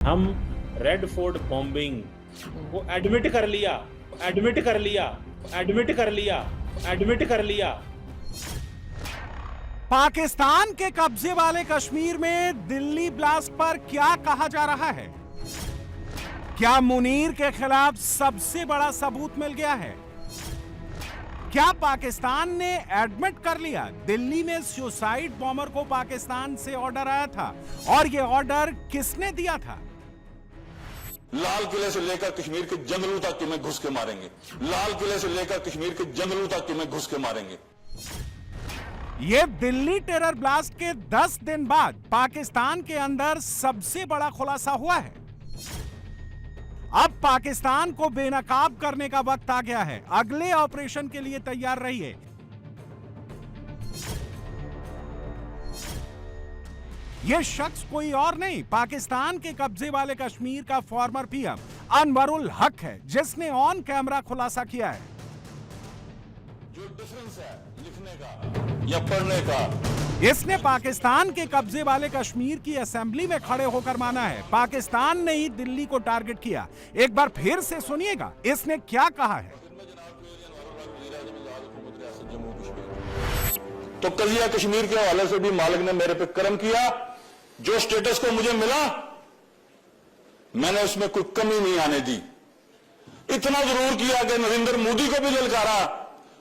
हम red fort bombing वो admit कर लिया एडमिट कर लिया एडमिट कर लिया एडमिट कर लिया। पाकिस्तान के कब्जे वाले कश्मीर में दिल्ली ब्लास्ट पर क्या कहा जा रहा है? क्या मुनीर के खिलाफ सबसे बड़ा सबूत मिल गया है? क्या पाकिस्तान ने एडमिट कर लिया दिल्ली में सुसाइड बॉम्बर को पाकिस्तान से ऑर्डर आया था और यह ऑर्डर किसने दिया था? लाल किले से लेकर कश्मीर के जंगलों तक तुम्हें घुस के मारेंगे। लाल किले से लेकर कश्मीर के जंगलों तक तुम्हें घुस के मारेंगे। यह दिल्ली टेरर ब्लास्ट के 10 दिन बाद पाकिस्तान के अंदर सबसे बड़ा खुलासा हुआ है। अब पाकिस्तान को बेनकाब करने का वक्त आ गया है। अगले ऑपरेशन के लिए तैयार रहिए। यह शख्स कोई और नहीं, पाकिस्तान के कब्जे वाले कश्मीर का फॉर्मर पीएम अनवरुल हक है, जिसने ऑन कैमरा खुलासा किया है। जो डिफरेंस है लिखने का या पढ़ने का, इसने पाकिस्तान के कब्जे वाले कश्मीर की असेंबली में खड़े होकर माना है पाकिस्तान ने ही दिल्ली को टारगेट किया। एक बार फिर से सुनिएगा इसने क्या कहा है। तो कजिया कश्मीर के हवाले से भी मालिक ने मेरे पे कर्म किया। जो स्टेटस को मुझे मिला मैंने उसमें कोई कमी नहीं आने दी। इतना जरूर किया कि नरेंद्र मोदी को भी ललकारा,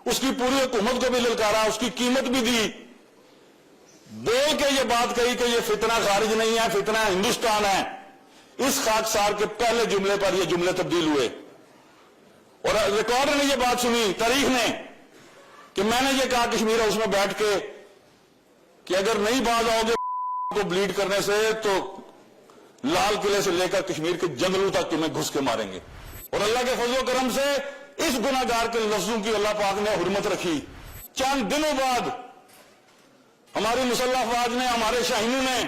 उसकी पूरी हुकूमत को भी ललकारा, उसकी कीमत भी दी, बोल के ये बात कही कि ये फितना खारिज नहीं है, फितना हिंदुस्तान है। इस खाकसार के पहले जुमले पर ये जुमले तब्दील हुए और रिकॉर्ड ने ये बात सुनी, तारीख ने, कि मैंने ये कहा कश्मीर हाउस में बैठ के कि अगर नहीं बाज आओगे को ब्लीड करने से तो लाल किले से लेकर कश्मीर के जंगलों तक तुम्हें घुस के मारेंगे। और अल्लाह के फजल करम से इस गुनाहगार के लफ्जों की अल्लाह पाक ने हुर्मत रखी। चंद दिनों बाद हमारी मुसल्लह अफवाज ने, हमारे शाहीनों ने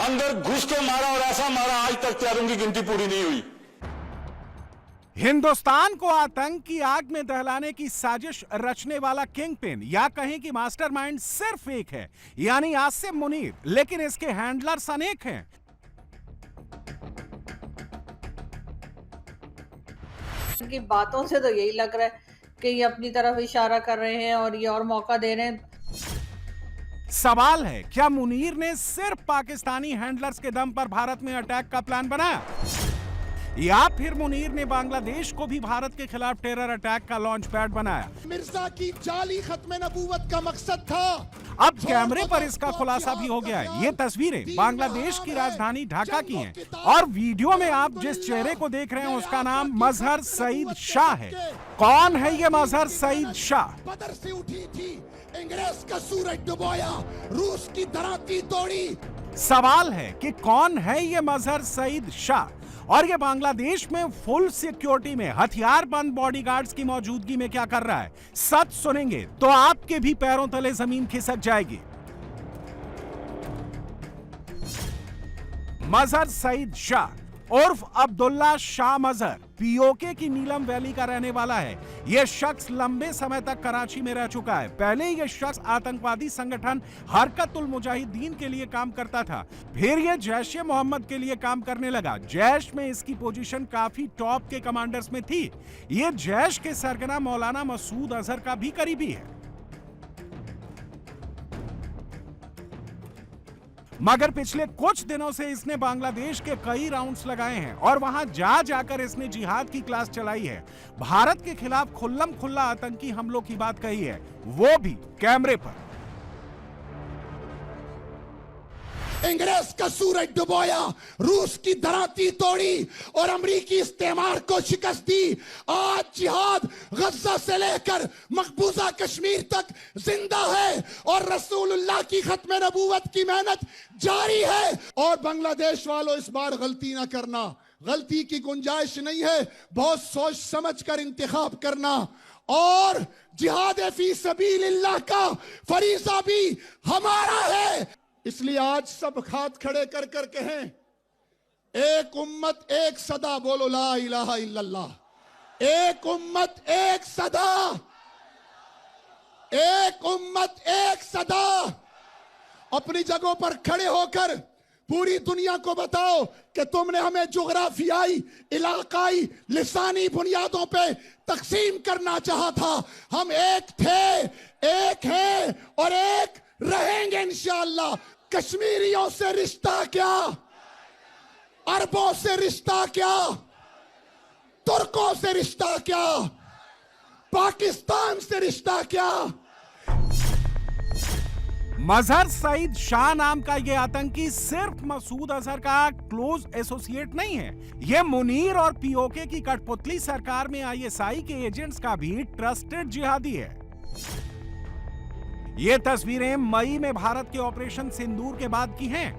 अंदर घुस के मारा और ऐसा मारा आज तक त्यारों की गिनती पूरी नहीं हुई। हिंदुस्तान को आतंक की आग में दहलाने की साजिश रचने वाला किंगपिन या कहें कि मास्टरमाइंड सिर्फ एक है, यानी आसिम मुनीर, लेकिन इसके हैंडलर्स अनेक हैं। उनकी बातों से तो यही लग रहा है कि ये अपनी तरफ इशारा कर रहे हैं और ये और मौका दे रहे हैं। सवाल है, क्या मुनीर ने सिर्फ पाकिस्तानी हैंडलर्स के दम पर भारत में अटैक का प्लान बनाया, या फिर मुनीर ने बांग्लादेश को भी भारत के खिलाफ टेरर अटैक का लॉन्च पैड बनाया? मिर्जा की जाली खत्म नबूवत का मकसद था। अब कैमरे पर इसका खुलासा भी हो गया है। ये तस्वीरें बांग्लादेश की राजधानी ढाका की हैं और वीडियो में आप जिस चेहरे को देख रहे हैं उसका नाम मजहर सईद शाह है। कौन है ये मजहर सईद शाह? बदर से उठी थी, अंग्रेज का सूरज डुबोया, रूस की धराती तोड़ी। सवाल है कि कौन है ये मजहर सईद शाह और ये बांग्लादेश में फुल सिक्योरिटी में हथियार बंद बॉडीगार्ड्स की मौजूदगी में क्या कर रहा है? सच सुनेंगे तो आपके भी पैरों तले जमीन खिसक जाएगी। मजहर सईद शाह उर्फ अब्दुल्ला शाह मजहर पीओके की नीलम वैली का रहने वाला है। यह शख्स लंबे समय तक कराची में रह चुका है। पहले यह शख्स आतंकवादी संगठन हरकतुल मुजाहिदीन के लिए काम करता था, फिर यह जैश ए मोहम्मद के लिए काम करने लगा। जैश में इसकी पोजीशन काफी टॉप के कमांडर्स में थी। यह जैश के सरगना मौलाना मसूद अजहर का भी करीबी है। मगर पिछले कुछ दिनों से इसने बांग्लादेश के कई राउंड्स लगाए हैं और वहां जाकर इसने जिहाद की क्लास चलाई है। भारत के खिलाफ खुल्लम खुल्ला आतंकी हमलों की बात कही है, वो भी कैमरे पर। अंग्रेज का सूरज डुबोया, रूस की धराती तोड़ी और अमरीकी इस्तेमार को शिकस्त दी। आज जिहाद गज्जा से लेकर मकबूजा कश्मीर तक जिंदा है और रसूलुल्लाह की खत्म नबूवत की मेहनत जारी है। और बांग्लादेश वालों, इस बार गलती ना करना, गलती की गुंजाइश नहीं है। बहुत सोच समझ कर इंतखाब करना और जिहाद फी सबीलिल्लाह का फरीजा भी हमारा है। इसलिए आज सब हाथ खड़े कर कर कहें, एक उम्मत एक सदा, बोलो ला इलाहा इल्लल्लाह। एक उम्मत एक सदा, एक उम्मत एक सदा। अपनी जगहों पर खड़े होकर पूरी दुनिया को बताओ कि तुमने हमें जुग्राफियाई, इलाकाई, लिसानी बुनियादों पे तकसीम करना चाहा था। हम एक थे, एक हैं और एक रहेंगे इंशाअल्लाह। कश्मीरियों से रिश्ता क्या, अरबों से रिश्ता क्या, तुर्कों से रिश्ता क्या, पाकिस्तान से रिश्ता क्या। मजहर सईद शाह नाम का ये आतंकी सिर्फ मसूद अजहर का क्लोज एसोसिएट नहीं है, ये मुनीर और पीओके की कठपुतली सरकार में आईएसआई के एजेंट्स का भी ट्रस्टेड जिहादी है। ये तस्वीरें मई में भारत के ऑपरेशन सिंदूर के बाद की हैं।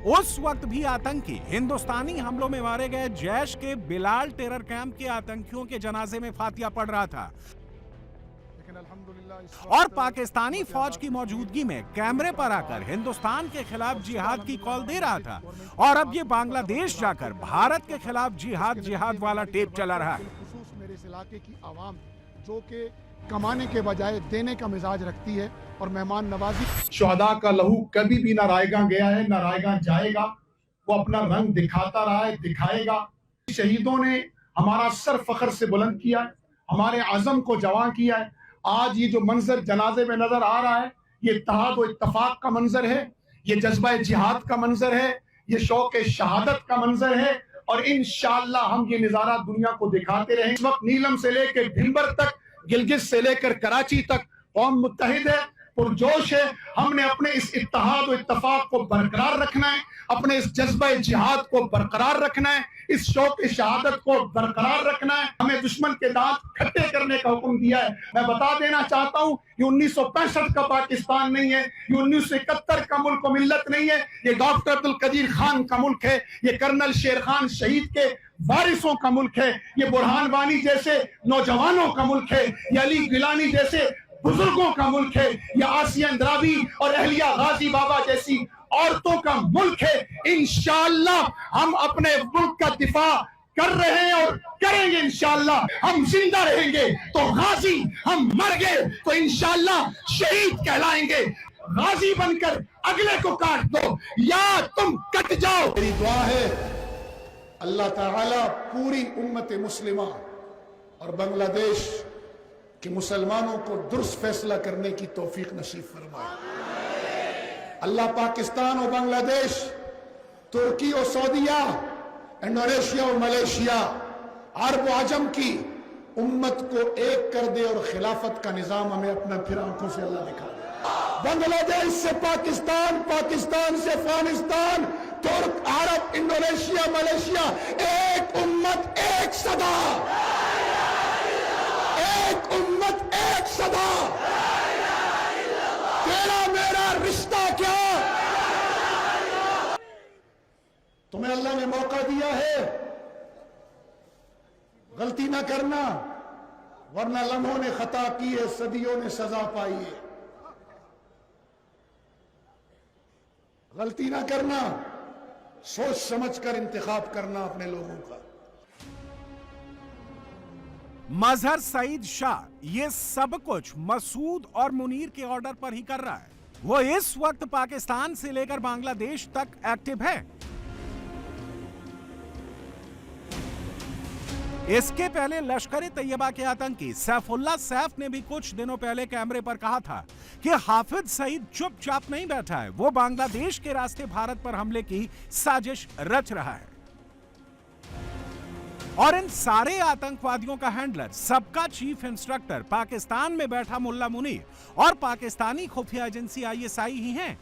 उस वक्त भी आतंकी हिंदुस्तानी हमलों में मारे गए जैश के बिलाल टेरर कैंप के आतंकियों के जनाजे में फातिया पढ़ रहा था और पाकिस्तानी फौज की मौजूदगी में कैमरे पर आकर हिंदुस्तान के खिलाफ जिहाद की कॉल दे रहा था। और अब ये बांग्लादेश जाकर भारत के खिलाफ जिहाद वाला टेप चला रहा है। मेरे इस इलाके की आवाम जो कि कमाने के बजाय देने का मिजाज रखती है और मेहमान नवाजी। शहदा का लहू कभी भी ना रायगा गया है, ना रायगा जाएगा। वो अपना रंग दिखाता रहा है, दिखाएगा। शहीदों ने हमारा सर फख्र से बुलंद किया है, हमारे आज़म को जवां किया है। आज ये जो मंजर जनाजे में नजर आ रहा है, ये इत्तेहाद और इत्तफाक का मंजर है, ये जज्बा जिहाद का मंजर है, ये शौक शहादत का मंजर है। और इंशाअल्लाह हम ये नजारा दुनिया को दिखाते रहेंगे। इस वक्त नीलम से लेकर भिंबर तक, गिलगित से लेकर कराची तक कौम मुत्तहिद है, पुरजोश है। हमने अपने इस इत्तेहाद और इत्तफाक को बरकरार रखना है, अपने इस जज्बा जिहाद को बरकरार रखना है, इस शौक शहादत को बरकरार रखना है। हमें दुश्मन के दांत खट्टे करने का हुक्म दिया है। मैं बता देना चाहता हूं, ये 1965 का पाकिस्तान नहीं है, ये 1971 का मुल्क व मिल्लत नहीं है, ये डॉक्टर अब्दुल कदीर खान का मुल्क है, ये कर्नल शेर खान शहीद के वारिसों का मुल्क है, ये बुरहान वानी जैसे नौजवानों का मुल्क है, ये अली गिलानी जैसे बुजुर्गों का मुल्क है, ये आसिया अंद्राबी और अहलिया गाजी बाबा जैसी औरतों का मुल्क है। इंशाअल्लाह हम अपने मुल्क का दिफा कर रहे हैं और करेंगे। इंशाअल्लाह हम जिंदा रहेंगे तो गाजी, हम मर गए तो इंशाअल्लाह शहीद कहलाएंगे। गाजी बनकर अगले को काट दो या तुम कट जाओ। मेरी दुआ है अल्लाह ताला पूरी उम्मत मुस्लिमा और बांग्लादेश के मुसलमानों को दुरुस्त फैसला करने की तौफीक नसीब फरमाए। अल्लाह पाकिस्तान और बांग्लादेश, तुर्की और सऊदीया, इंडोनेशिया और मलेशिया, अरब आजम की उम्मत को एक कर दे और खिलाफत का निजाम हमें अपना फिर आंखों से अल्लाह दिखा दे। बांग्लादेश से पाकिस्तान, पाकिस्तान से अफगानिस्तान, तुर्क, अरब, इंडोनेशिया, मलेशिया, एक उम्मत एक सदा, एक उम्मत एक सदा। तेरा मेरा रिश्ता क्या? तुम्हें अल्लाह ने मौका दिया है, गलती ना करना, वरना लम्हों ने खता की है, सदियों ने सजा पाई है। गलती ना करना, सोच समझकर इंतखाब करना अपने लोगों का। मजहर सईद शाह ये सब कुछ मसूद और मुनीर के ऑर्डर पर ही कर रहा है। वो इस वक्त पाकिस्तान से लेकर बांग्लादेश तक एक्टिव है। इसके पहले लश्कर तैयबा के आतंकी सैफुल्लाह सैफ ने भी कुछ दिनों पहले कैमरे पर कहा था कि हाफिज सईद चुपचाप नहीं बैठा है, वो बांग्लादेश के रास्ते भारत पर हमले की साजिश रच रहा है। और इन सारे आतंकवादियों का हैंडलर, सबका चीफ इंस्ट्रक्टर पाकिस्तान में बैठा मुल्ला मुनीर और पाकिस्तानी खुफिया एजेंसी आईएसआई ही हैं।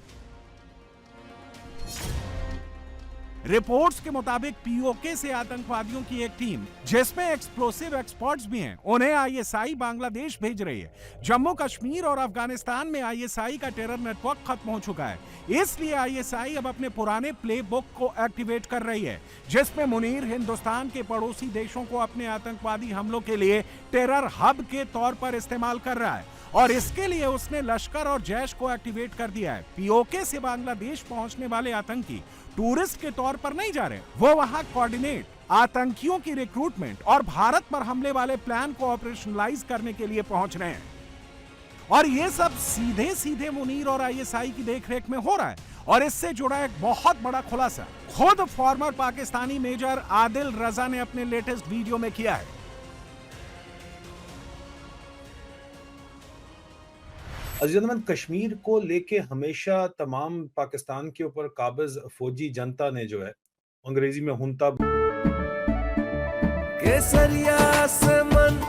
रिपोर्ट्स के मुताबिक पीओके से आतंकवादियों की एक टीम, जिसमें एक्सप्लोसिव एक्सपर्ट्स भी हैं, उन्हें आईएसआई बांग्लादेश भेज रही है। जम्मू कश्मीर और अफगानिस्तान में आईएसआई का टेरर नेटवर्क खत्म हो चुका है, इसलिए आईएसआई अब अपने पुराने प्लेबुक को एक्टिवेट कर रही है, जिसमें मुनीर हिंदुस्तान के पड़ोसी देशों को अपने आतंकवादी हमलों के लिए टेरर हब के तौर पर इस्तेमाल कर रहा है। और इसके लिए उसने लश्कर और जैश को एक्टिवेट कर दिया है। पीओके से बांग्लादेश पहुंचने वाले आतंकी टूरिस्ट के तौर पर नहीं जा रहे, वो वहां कोऑर्डिनेट, आतंकियों की रिक्रूटमेंट और भारत पर हमले वाले प्लान को ऑपरेशनलाइज करने के लिए पहुंच रहे हैं। और ये सब सीधे सीधे मुनीर और आईएसआई की देखरेख में हो रहा है। और इससे जुड़ा एक बहुत बड़ा खुलासा खुद फॉर्मर पाकिस्तानी मेजर आदिल रजा ने अपने लेटेस्ट वीडियो में किया है। अजीज़, कश्मीर को लेके हमेशा तमाम पाकिस्तान के ऊपर काबिज फौजी जनता ने जो है अंग्रेजी में हुंता केसरिया से मन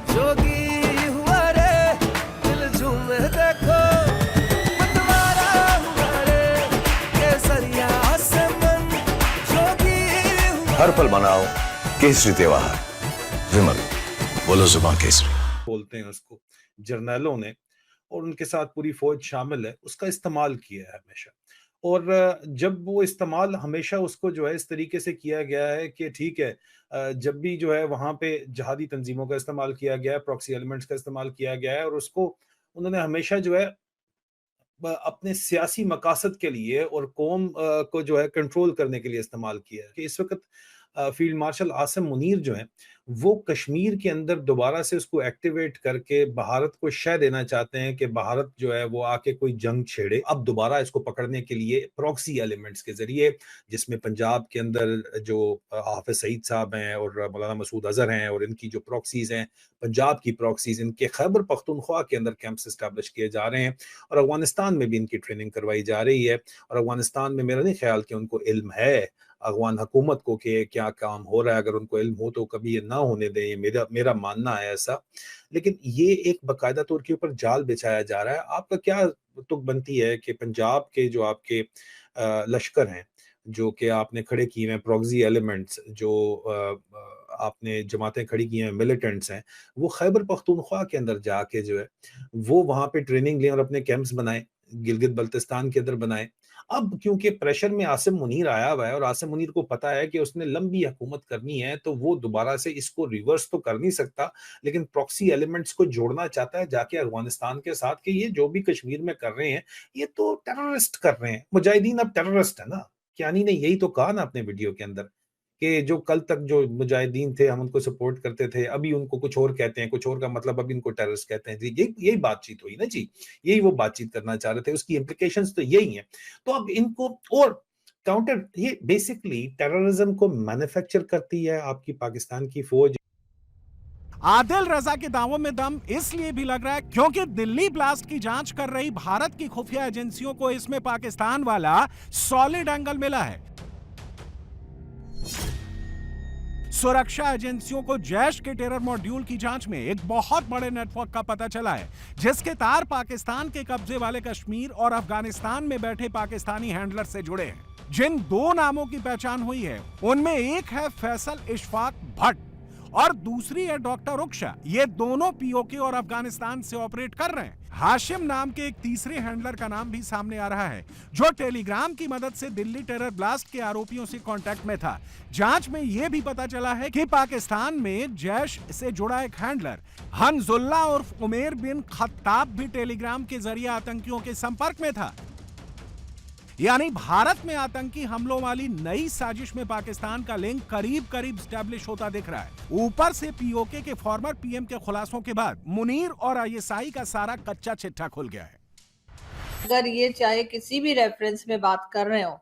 जोगी हुआ रे, दिल झूमे देखो मतवारा हुआ रे, केसरिया से मन जोगी हुआ। हर पल मनाओ केसरी त्योहार, विमल बोलो जुबान केसरी बोलते हैं उसको। जर्नैलों ने और उनके साथ पूरी फौज शामिल है, उसका इस्तेमाल किया है हमेशा। और जब वो इस्तेमाल हमेशा उसको जो है इस तरीके से किया गया है कि ठीक है, जब भी जो है वहाँ पे जहादी तंजीमों का इस्तेमाल किया गया है, प्रॉक्सी एलिमेंट्स का इस्तेमाल किया गया है, और उसको उन्होंने हमेशा जो है अपने सियासी मकासद के लिए और कौम को जो है कंट्रोल करने के लिए इस्तेमाल किया है। कि इस वक्त फील्ड मार्शल आसिम मुनीर जो है वो कश्मीर के अंदर दोबारा से उसको एक्टिवेट करके भारत को शय देना चाहते हैं कि भारत जो है वो आके कोई जंग छेड़े। अब दोबारा इसको पकड़ने के लिए प्रॉक्सी एलिमेंट्स के जरिए, जिसमें पंजाब के अंदर जो हाफिज सईद साहब हैं और मौलाना मसूद अजहर हैं और इनकी जो प्रॉक्सीज हैं, पंजाब की प्रॉक्सीज, इनके खैबर पख्तूनख्वा के अंदर कैंप्स इस्टेब्लिश किए जा रहे हैं और अफगानिस्तान में भी इनकी ट्रेनिंग करवाई जा रही है। और अफगानिस्तान में मेरा नहीं ख्याल कि उनको इल्म है अफगान हुकूमत को कि क्या काम हो रहा है। अगर उनको इल्म हो तो कभी ये ना होने दें, ये मेरा मानना है ऐसा। लेकिन ये एक बाकायदा तौर के ऊपर जाल बिछाया जा रहा है। आपका क्या तुक बनती है कि पंजाब के जो आपके लश्कर हैं, जो कि आपने खड़े किए हैं प्रॉक्सी एलिमेंट्स, जो आपने जमातें खड़ी की हैं, मिलिटेंट्स हैं, वो खैबर पख्तूनख्वा के अंदर जाके जो है वो वहाँ पे ट्रेनिंग लें और अपने कैंप्स बनाएं, गिलगित बल्तिस्तान के अंदर बनाएं। अब क्योंकि प्रेशर में आसिम मुनीर आया हुआ है और आसिम मुनीर को पता है कि उसने लंबी हुकूमत करनी है, तो वो दोबारा से इसको रिवर्स तो कर नहीं सकता, लेकिन प्रॉक्सी एलिमेंट्स को जोड़ना चाहता है जाके अफगानिस्तान के साथ कि ये जो भी कश्मीर में कर रहे हैं ये तो टेररिस्ट कर रहे हैं। मुजाहिदीन अब टेररिस्ट है ना। कियानी ने यही तो कहा ना अपने वीडियो के अंदर कि जो कल तक जो मुजाहिदीन थे हम उनको सपोर्ट करते थे, अभी उनको कुछ और कहते हैं, कुछ और का मतलब अभी इनको टेररिस्ट कहते हैं। यही बातचीत हुई ना जी, यही वो बातचीत करना चाह रहे थे, उसकी इम्प्लीकेशंस तो यही हैं। तो अब इनको और काउंटर, ये बेसिकली टेररिज्म को मैन्युफैक्चर करती है आपकी पाकिस्तान की फौज। आदिल रजा के दावों में दम इसलिए भी लग रहा है क्योंकि दिल्ली ब्लास्ट की जांच कर रही भारत की खुफिया एजेंसियों को इसमें पाकिस्तान वाला सॉलिड एंगल मिला है। सुरक्षा एजेंसियों को जैश के टेरर मॉड्यूल की जांच में एक बहुत बड़े नेटवर्क का पता चला है, जिसके तार पाकिस्तान के कब्जे वाले कश्मीर और अफगानिस्तान में बैठे पाकिस्तानी हैंडलर से जुड़े हैं। जिन दो नामों की पहचान हुई है उनमें एक है फैसल इशफाक भट्ट और दूसरी है डॉक्टर रुक्षा। ये दोनों पीओके और अफगानिस्तान से ऑपरेट कर रहे हैं। हाशिम नाम के एक तीसरे हैंडलर का नाम भी सामने आ रहा है, जो टेलीग्राम की मदद से दिल्ली टेरर ब्लास्ट के आरोपियों से कांटेक्ट में था। जांच में यह भी पता चला है कि पाकिस्तान में जैश से जुड़ा एक हैंडलर हंजुल्ला उर्फ उमेर बिन खत्ताब भी टेलीग्राम के जरिए आतंकियों के संपर्क में था। यानी भारत में आतंकी हमलों वाली नई साजिश में पाकिस्तान का लिंक करीब करीब स्टैब्लिश होता दिख रहा है। ऊपर से पीओके के फॉर्मर पीएम के खुलासों के बाद मुनीर और आईएसआई का सारा कच्चा चिट्ठा खुल गया है। अगर ये चाहे किसी भी रेफरेंस में बात कर रहे हो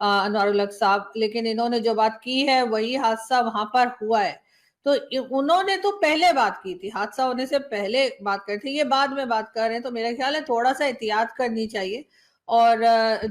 अनवारुल हक साहब, लेकिन इन्होंने जो बात की है वही हादसा वहां पर हुआ है। तो उन्होंने तो पहले बात की थी, हादसा होने से पहले बात कर थी, ये बाद में बात कर रहे हैं। तो मेरा ख्याल है थोड़ा सा एहतियात करनी चाहिए। और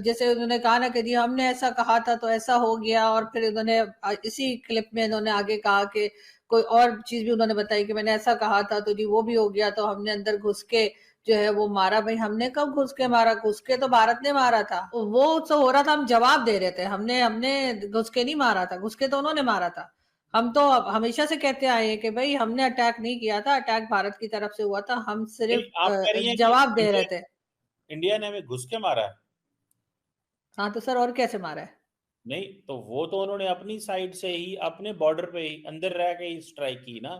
जैसे उन्होंने कहा ना कि जी हमने ऐसा कहा था तो ऐसा हो गया, और फिर उन्होंने इसी क्लिप में इन्होंने आगे कहा कि कोई और चीज भी उन्होंने बताई कि मैंने ऐसा कहा था तो जी वो भी हो गया, तो हमने अंदर घुस के जो है वो मारा। भाई हमने कब घुस के मारा? घुस के तो भारत ने मारा था। वो तो हो रहा था, हम जवाब दे रहे थे, हमने घुस के नहीं मारा था, घुस के तो उन्होंने मारा था। हम तो हमेशा से कहते आए हैं कि भाई हमने अटैक नहीं किया था, अटैक भारत की तरफ से हुआ था, हम सिर्फ जवाब दे रहे थे। इंडिया ने हमें घुस के मारा है। हाँ तो सर और कैसे मारा है? नहीं तो वो तो उन्होंने अपनी साइड से ही, अपने बॉर्डर पे ही अंदर रह के ही स्ट्राइक की ना,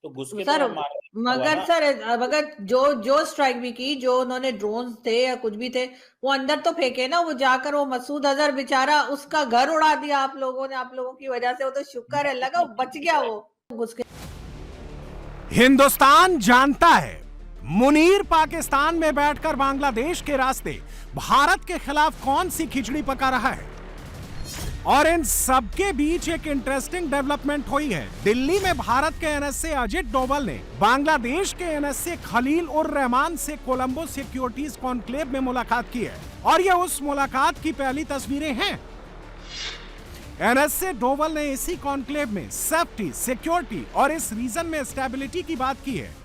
तो घुस के सर तो मारा। मगर सर मगर जो स्ट्राइक भी की, जो उन्होंने ड्रोन थे या कुछ भी थे वो अंदर तो फेंके ना। वो जाकर वो मसूद अजहर बेचारा, उसका घर उड़ा दिया आप लोगों ने, आप लोगों की वजह से। वो तो शुक्र है लगा बच गया वो घुस के। हिंदुस्तान जानता है मुनीर पाकिस्तान में बैठकर बांग्लादेश के रास्ते भारत के खिलाफ कौन सी खिचड़ी पका रहा है? और इन सबके बीच एक इंटरेस्टिंग डेवलपमेंट हुई है। दिल्ली में भारत के एनएसए अजित डोवल ने बांग्लादेश के एनएसए खलील उर रहमान से कोलंबो सिक्योरिटीज कॉन्क्लेव में मुलाकात की है और यह उस मुलाकात की पहली तस्वीरें हैं। एनएसए डोवल ने इसी कॉन्क्लेव में सेफ्टी, सिक्योरिटी और इस रीजन में स्टेबिलिटी की बात की है।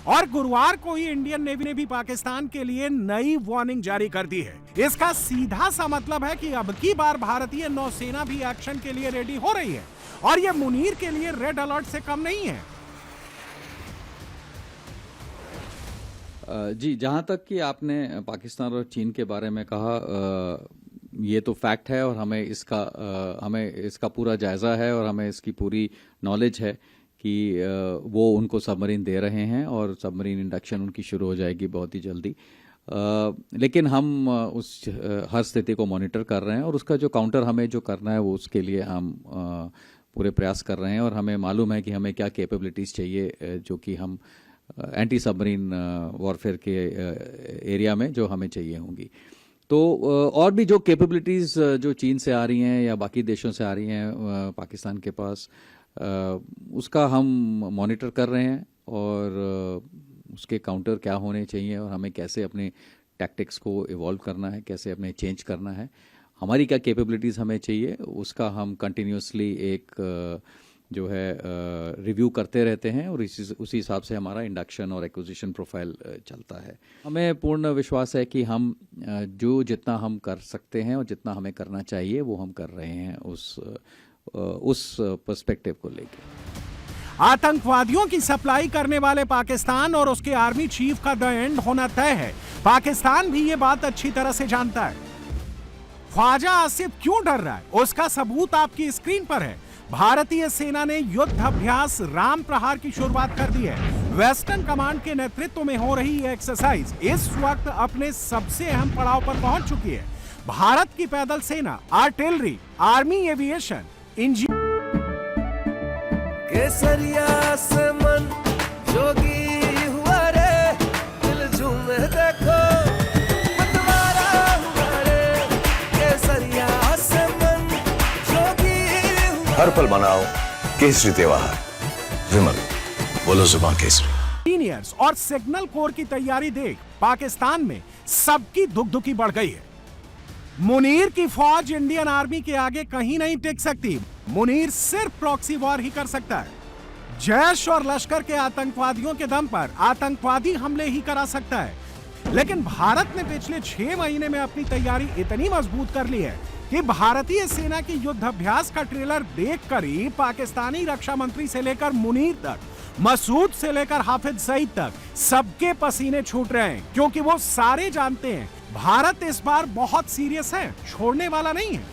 और गुरुवार को ही इंडियन नेवी ने भी पाकिस्तान के लिए नई वार्निंग जारी कर दी है। इसका सीधा सा मतलब है कि अब की बार भारतीय नौसेना भी एक्शन के लिए रेडी हो रही है और यह मुनीर के लिए रेड अलर्ट से कम नहीं है। जी, जहां तक कि आपने पाकिस्तान और चीन के बारे में कहा, ये तो फैक्ट है और हमें इसका पूरा जायजा है और हमें इसकी पूरी नॉलेज है कि वो उनको सबमरीन दे रहे हैं और सबमरीन इंडक्शन उनकी शुरू हो जाएगी बहुत ही जल्दी। लेकिन हम हर स्थिति को मॉनिटर कर रहे हैं और उसका जो काउंटर हमें जो करना है वो उसके लिए हम पूरे प्रयास कर रहे हैं और हमें मालूम है कि हमें क्या कैपेबिलिटीज़ चाहिए जो कि हम एंटी सबमरीन वॉरफेयर के एरिया में जो हमें चाहिए होंगी। तो और भी जो कैपेबिलिटीज़ जो चीन से आ रही हैं या बाकी देशों से आ रही हैं पाकिस्तान के पास, उसका हम मॉनिटर कर रहे हैं और उसके काउंटर क्या होने चाहिए और हमें कैसे अपने टैक्टिक्स को इवॉल्व करना है, कैसे अपने चेंज करना है, हमारी क्या कैपेबिलिटीज़ हमें चाहिए, उसका हम कंटिन्यूसली एक जो है रिव्यू करते रहते हैं और उसी हिसाब से हमारा इंडक्शन और एक्विजिशन प्रोफाइल चलता है। हमें पूर्ण विश्वास है कि हम जितना हम कर सकते हैं और जितना हमें करना चाहिए वो हम कर रहे हैं उस पर्सपेक्टिव को लेकर। आतंकवादियों की सप्लाई करने वाले पाकिस्तान और उसके आर्मी चीफ का द एंड होना तय है। पाकिस्तान भी ये बात अच्छी तरह से जानता है। ख्वाजा आसिफ क्यों डर रहा है, उसका सबूत आपकी स्क्रीन पर है। भारतीय सेना ने युद्ध अभ्यास राम प्रहार की शुरुआत कर दी है। वेस्टर्न कमांड के नेतृत्व में हो रही यह एक्सरसाइज इस वक्त अपने सबसे अहम पड़ाव पर पहुंच चुकी है। भारत की पैदल सेना, आर्टिलरी, आर्मी एविएशन, इंजीनियर, केसरिया से मन जोगी हुआ रे, दिल झूमे देखो मतवारा हुआ रे, केसरिया से मन जोगी हुआ। हर पल मनाओ केसरी त्योहार, विमल बोलो जुबान केसरी। इंजीनियर्स और सिग्नल कोर की तैयारी देख पाकिस्तान में सबकी दुगदुगी बढ़ गई है। मुनीर की फौज इंडियन आर्मी के आगे कहीं नहीं टिक सकती। मुनीर सिर्फ प्रॉक्सी वॉर ही कर सकता है। जैश और लश्कर के आतंकवादियों के दम पर आतंकवादी हमले ही करा सकता है। लेकिन भारत ने पिछले 6 महीने में अपनी तैयारी इतनी मजबूत कर ली है कि भारतीय सेना की युद्धाभ्यास का ट्रेलर देखकर ही पाकिस्तानी रक्षा मंत्री से लेकर मुनीर तक, मसूद से लेकर हाफिज सईद तक सबके पसीने छूट रहे हैं, क्योंकि वो सारे जानते हैं भारत इस बार बहुत सीरियस है, छोड़ने वाला नहीं है।